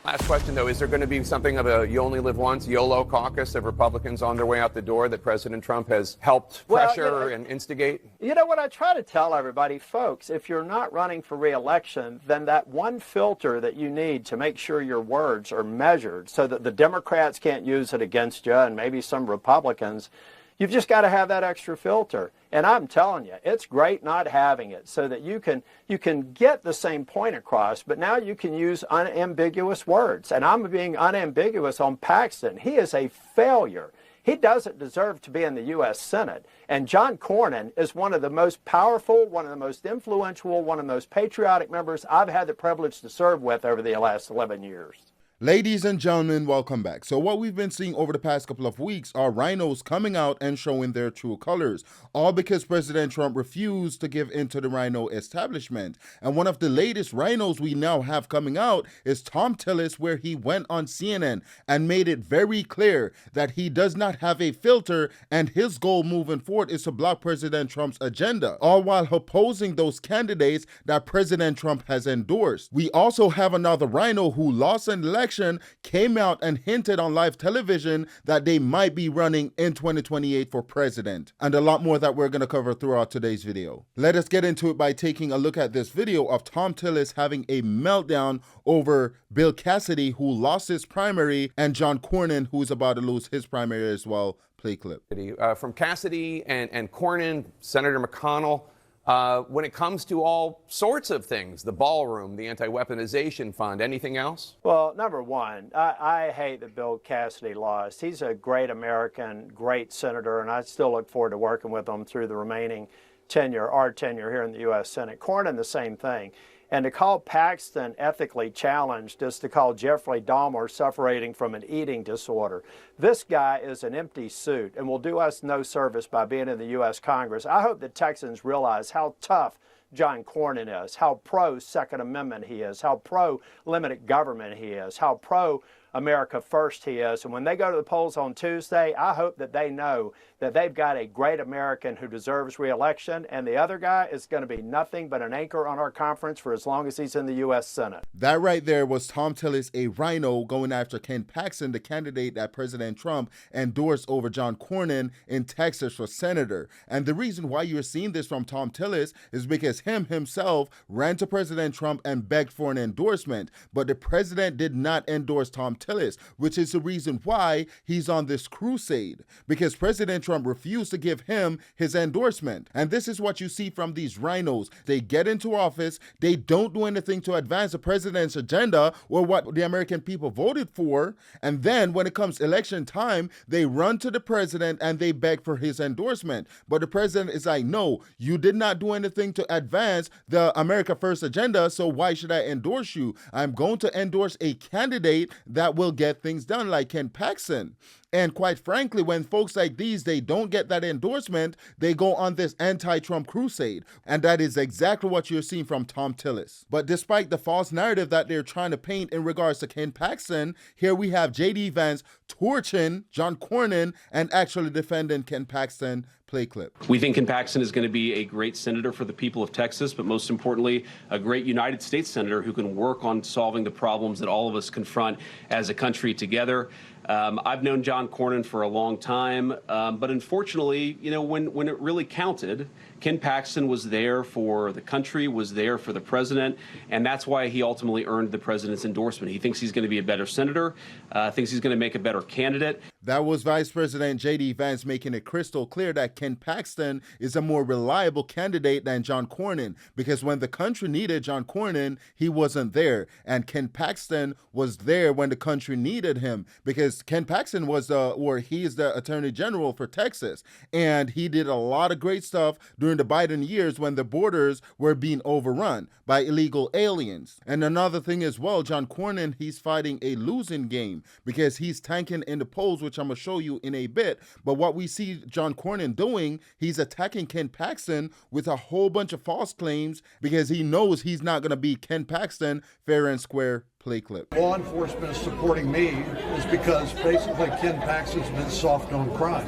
Last question, though. Is there going to be something of a you only live once, YOLO caucus of Republicans on their way out the door that President Trump has helped pressure and instigate? You know what I try to tell everybody, folks, if you're not running for re-election, then that one filter that you need to make sure your words are measured so that the Democrats can't use it against you and maybe some Republicans, you've just got to have that extra filter. And I'm telling you, it's great not having it so that you can get the same point across, but now you can use unambiguous words. And I'm being unambiguous on Paxton. He is a failure. He doesn't deserve to be in the U.S. Senate. And John Cornyn is one of the most powerful, one of the most influential, one of the most patriotic members I've had the privilege to serve with over the last 11 years. Ladies and gentlemen, welcome back. So what we've been seeing over the past couple of weeks are rhinos coming out and showing their true colors, all because President Trump refused to give in to the rhino establishment. And one of the latest rhinos we now have coming out is Tom Tillis, where he went on CNN and made it very clear that he does not have a filter and his goal moving forward is to block President Trump's agenda, all while opposing those candidates that President Trump has endorsed. We also have another rhino who lost an election, came out and hinted on live television that they might be running in 2028 for president, and a lot more that we're going to cover throughout today's video. Let us get into it by taking a look at this video of Tom Tillis having a meltdown over Bill Cassidy, who lost his primary, and John Cornyn, who's about to lose his primary as well. Play clip. From Cassidy and Cornyn, Senator McConnell, when it comes to all sorts of things, the ballroom, the anti-weaponization fund, anything else? Well, number one, I hate that Bill Cassidy lost. He's a great American, great senator, and I still look forward to working with him through the remaining tenure, our tenure here in the U.S. Senate. Cornyn, the same thing. And to call Paxton ethically challenged is to call Jeffrey Dahmer suffering from an eating disorder. This guy is an empty suit and will do us no service by being in the U.S. Congress. I hope that Texans realize how tough John Cornyn is, how pro-Second Amendment he is, how pro-limited government he is, how pro-America First he is. And when they go to the polls on Tuesday, I hope that they know that they've got a great American who deserves re-election, and the other guy is going to be nothing but an anchor on our conference for as long as he's in the U.S. Senate. That right there was Tom Tillis, a rhino, going after Ken Paxton, the candidate that President Trump endorsed over John Cornyn in Texas for senator. And the reason why you're seeing this from Tom Tillis is because himself ran to President Trump and begged for an endorsement, but the president did not endorse Tom Tillis, which is the reason why he's on this crusade, because President Trump refused to give him his endorsement. And this is what you see from these rhinos. They get into office, they don't do anything to advance the president's agenda or what the American people voted for, and then when it comes election time, they run to the president and they beg for his endorsement. But the president is like, no, you did not do anything to advance the America First agenda, so why should I endorse you? I'm going to endorse a candidate that will get things done, like Ken Paxton. And quite frankly, when folks like these, they don't get that endorsement, they go on this anti-Trump crusade. And that is exactly what you're seeing from Tom Tillis. But despite the false narrative that they're trying to paint in regards to Ken Paxton, here we have J.D. Vance torching John Cornyn and actually defending Ken Paxton. Play clip. We think Ken Paxton is going to be a great senator for the people of Texas, but most importantly, a great United States senator who can work on solving the problems that all of us confront as a country together. I've known John Cornyn for a long time, but unfortunately, you know, when it really counted, Ken Paxton was there for the country, was there for the president, and that's why he ultimately earned the president's endorsement. He thinks he's going to be a better senator, thinks he's going to make a better candidate. That was Vice President J.D. Vance making it crystal clear that Ken Paxton is a more reliable candidate than John Cornyn, because when the country needed John Cornyn, he wasn't there, and Ken Paxton was there when the country needed him, because Ken Paxton was he's the Attorney General for Texas, and he did a lot of great stuff during the Biden years when the borders were being overrun by illegal aliens. And another thing as well, John Cornyn, he's fighting a losing game because he's tanking in the polls, which I'm going to show you in a bit. But what we see John Cornyn doing, he's attacking Ken Paxton with a whole bunch of false claims because he knows he's not going to beat Ken Paxton fair and square. Play clip. Law enforcement is supporting me is because basically Ken Paxton's been soft on crime,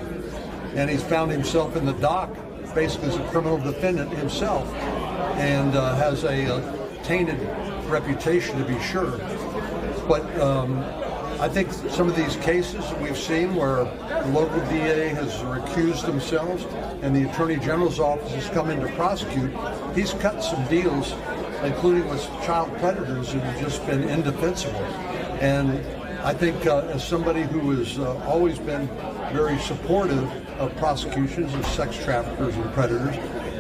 and he's found himself in the dock basically as a criminal defendant himself, and has a tainted reputation, to be sure. But I think some of these cases that we've seen where the local DA has recused themselves and the Attorney General's office has come in to prosecute, he's cut some deals, including with child predators that have just been indefensible. And I think as somebody who has always been very supportive of prosecutions of sex traffickers and predators,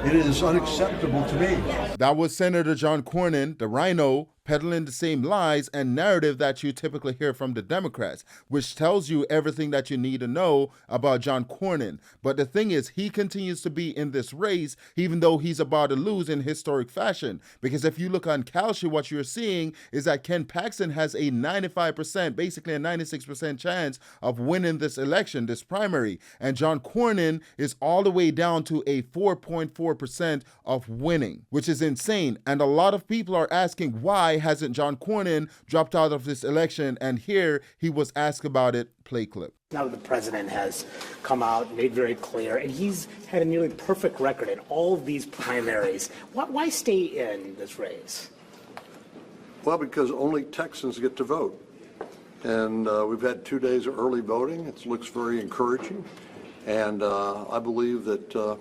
it is unacceptable to me. That was Senator John Cornyn, the Rhino, peddling the same lies and narrative that you typically hear from the Democrats, which tells you everything that you need to know about John Cornyn. But the thing is, he continues to be in this race, even though he's about to lose in historic fashion. Because if you look on Kalshi, what you're seeing is that Ken Paxton has a 95%, basically a 96% chance of winning this election, this primary. And John Cornyn is all the way down to a 4.4% of winning, which is insane. And a lot of people are asking, why hasn't John Cornyn dropped out of this election? And here he was asked about it. Play clip. Now that the president has come out, made very clear, and he's had a nearly perfect record in all of these primaries, why stay in this race? Well, because only Texans get to vote. And we've had 2 days of early voting. It looks very encouraging. And I believe that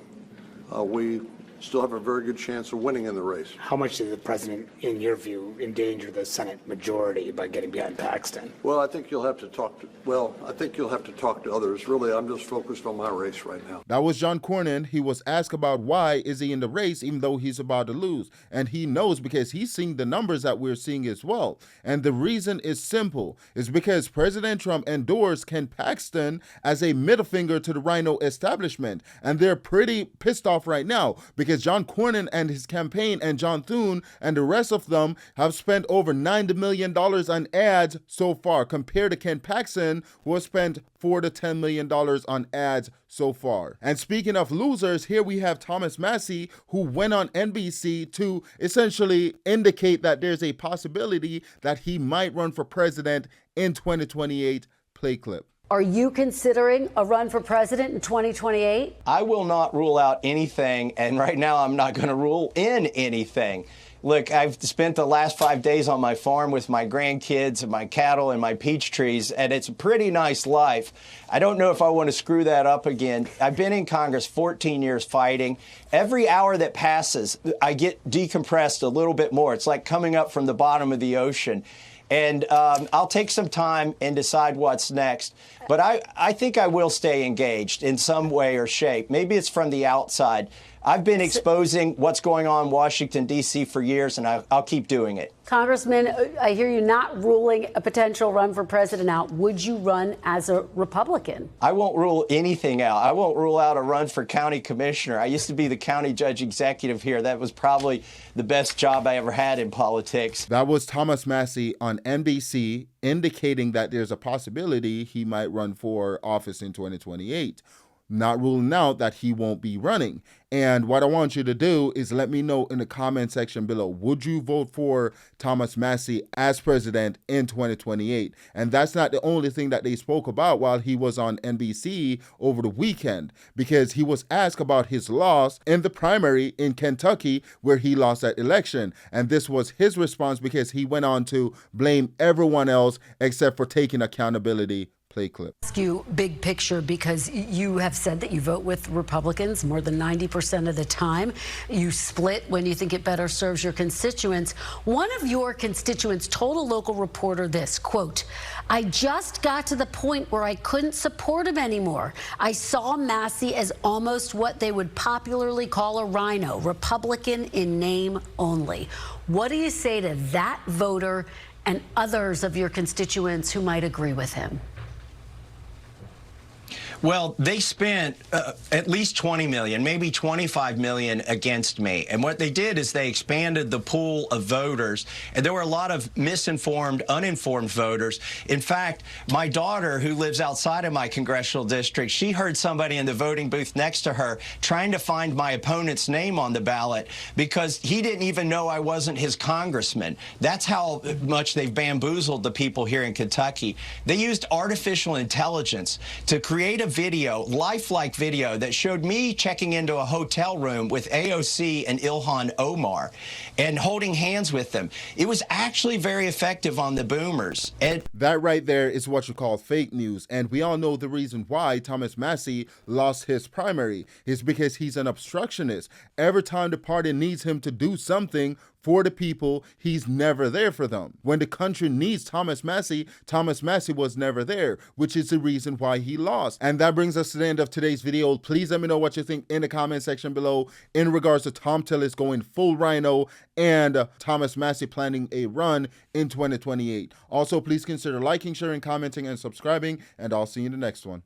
we still have a very good chance of winning in the race. How much did the president, in your view, endanger the Senate majority by getting behind Paxton? Well, I think you'll have to talk to others. Really, I'm just focused on my race right now. That was John Cornyn. He was asked about why is he in the race even though he's about to lose. And he knows because he's seeing the numbers that we're seeing as well. And the reason is simple. It's because President Trump endorsed Ken Paxton as a middle finger to the Rhino establishment. And they're pretty pissed off right now because John Cornyn and his campaign and John Thune and the rest of them have spent over $90 million on ads so far, compared to Ken Paxton, who has spent $4 to $10 million on ads so far. And speaking of losers, here we have Thomas Massie, who went on NBC to essentially indicate that there's a possibility that he might run for president in 2028. Play clip. Are you considering a run for president in 2028? I will not rule out anything, and right now I'm not going to rule in anything. Look, I've spent the last 5 days on my farm with my grandkids and my cattle and my peach trees, and it's a pretty nice life. I don't know if I want to screw that up again. I've been in Congress 14 years fighting. Every hour that passes, I get decompressed a little bit more. It's like coming up from the bottom of the ocean. And I'll take some time and decide what's next. But I think I will stay engaged in some way or shape. Maybe it's from the outside. I've been exposing what's going on in Washington, D.C. for years, and I'll keep doing it. Congressman, I hear you not ruling a potential run for president out. Would you run as a Republican? I won't rule anything out. I won't rule out a run for county commissioner. I used to be the county judge executive here. That was probably the best job I ever had in politics. That was Thomas Massie on NBC indicating that there's a possibility he might run for office in 2028. Not ruling out that he won't be running. And what I want you to do is let me know in the comment section below. Would you vote for Thomas Massie as president in 2028? And that's not the only thing that they spoke about while he was on NBC over the weekend, because he was asked about his loss in the primary in Kentucky where he lost that election. And this was his response because he went on to blame everyone else except for taking accountability. Play clip. Ask you big picture, because you have said that you vote with Republicans more than 90% of the time. You split when you think it better serves your constituents. One of your constituents told a local reporter this, quote, "I just got to the point where I couldn't support him anymore. I saw Massie as almost what they would popularly call a rhino, Republican in name only." What do you say to that voter and others of your constituents who might agree with him? Well, they spent at least $20 million, maybe $25 million against me. And what they did is they expanded the pool of voters. And there were a lot of misinformed, uninformed voters. In fact, my daughter, who lives outside of my congressional district, she heard somebody in the voting booth next to her trying to find my opponent's name on the ballot because he didn't even know I wasn't his congressman. That's how much they've bamboozled the people here in Kentucky. They used artificial intelligence to create a video, lifelike video, that showed me checking into a hotel room with AOC and Ilhan Omar and holding hands with them. It was actually very effective on the boomers. And that right there is what you call fake news. And we all know the reason why Thomas Massie lost his primary is because he's an obstructionist. Every time the party needs him to do something for the people, he's never there for them. When the country needs Thomas Massie was never there, which is the reason why he lost. And that brings us to the end of today's video. Please let me know what you think in the comment section below in regards to Thom Tillis going full Rhino and Thomas Massie planning a run in 2028. Also, please consider liking, sharing, commenting, and subscribing, and I'll see you in the next one.